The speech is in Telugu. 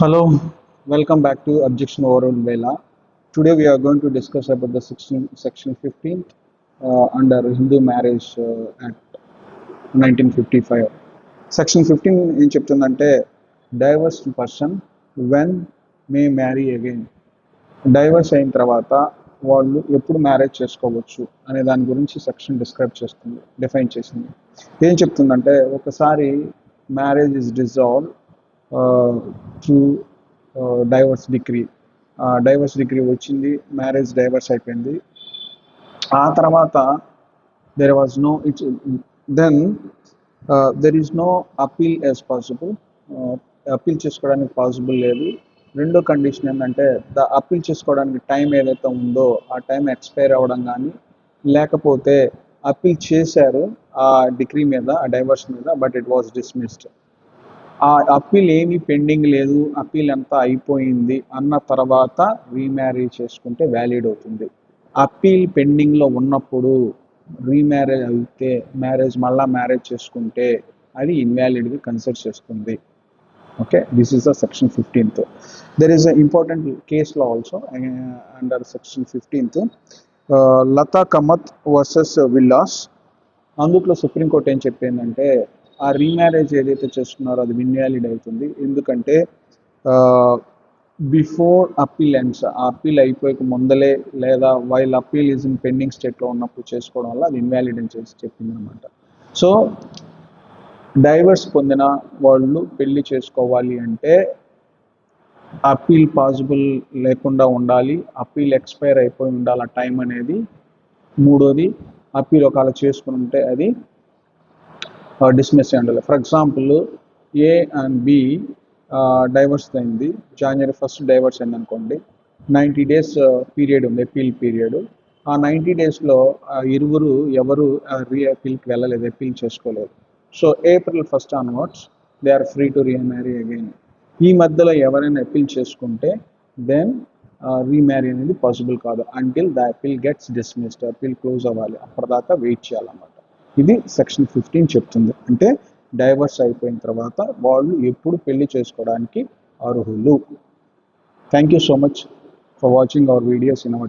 Hello, welcome back to Objection Overruled Vela. Today we are going to discuss about the section 15 under Hindu Marriage Act 1955. Section 15 ఏం చెప్తుందంటే divorced person when May marry again, divorce అయిన తర్వాత వాళ్ళు ఎప్పుడు మ్యారేజ్ చేసుకోవచ్చు అనే దాని గురించి సెక్షన్ డిఫైన్ చేసింది. ఏం చెప్తుందంటే ఒకసారి marriage is dissolve through divorce degree వచ్చింది, మ్యారేజ్ డైవర్స్ అయిపోయింది. ఆ తర్వాత there was no there is no appeal as possible. Appeal చేసుకోవడానికి పాసిబుల్ లేదు. రెండో కండిషన్ ఏంటంటే అపీల్ చేసుకోవడానికి టైం ఏదైతే ఉందో ఆ టైం ఎక్స్పైర్ అవ్వడం కానీ, లేకపోతే అపీల్ చేశారు ఆ డిగ్రీ మీద, ఆ డైవర్స్ మీద, బట్ ఇట్ వాజ్ డిస్మిస్డ్. ఆ అప్పీల్ ఏమీ పెండింగ్ లేదు, అప్పీల్ అంతా అయిపోయింది అన్న తర్వాత రీమ్యారేజ్ చేసుకుంటే వ్యాలిడ్ అవుతుంది. అప్పీల్ పెండింగ్లో ఉన్నప్పుడు రీమ్యారేజ్ అయితే మళ్ళీ మ్యారేజ్ చేసుకుంటే అది ఇన్వాలిడ్గా కన్సిడర్ చేస్తుంది. Okay, this is the section 15th. There is a important case law also under section 15th, Lata Kamath versus Vilas. అందుట్లో సుప్రీంకోర్టు ఏం చెప్పిందంటే ఆ రీమ్యారేజ్ ఏదైతే చేస్తున్నారో అది ఇన్వాలిడ్ అవుతుంది. ఎందుకంటే బిఫోర్ అప్పీల్ ఎండ్స్, ఆ అప్పీల్ అయిపోయక ముందలే లేదా while appeal is in pending స్టేట్లో ఉన్నప్పుడు చేసుకోవడం వల్ల అది ఇన్వాలిడ్ అని చెప్పింది అనమాట. సో డైవర్స్ పొందిన వాళ్ళు పెళ్లి చేసుకోవాలి అంటే అప్పీల్ పాసిబుల్ లేకుండా ఉండాలి, అప్పీల్ ఎక్స్పైర్ అయిపోయి ఉండాలి ఆ టైం అనేది. మూడోది, అప్పీల్ ఒకవేళ చేసుకుని ఉంటే అది డిస్మిస్ చేయాలి. For example, A and B divorce అయింది, January 1st డైవర్స్ అయింది అనుకోండి. 90 days పీరియడ్ ఉంది, అప్పీల్ పీరియడ్. ఆ 90 daysలో ఎవరు అప్పీల్కి వెళ్ళలేదు, అప్పీల్ చేసుకోలేదు. So April 1st onwards they are free to remarry again. ఈ మధ్యలో ఎవరైనా అప్పీల్ చేసుకుంటే దెన్ రీమ్యారీ అనేది పాసిబుల్ కాదు until the appeal gets dismissed. Appeal close అవ్వాలి, అప్పటిదాకా వెయిట్ చేయాలన్నమాట. ఇది సెక్షన్ 15 చెప్తుంది. అంటే డైవర్స్ అయిపోయిన తర్వాత వాళ్ళు ఎప్పుడు పెళ్లి చేసుకోవడానికి అర్హులు. Thank you so much for watching our videos in our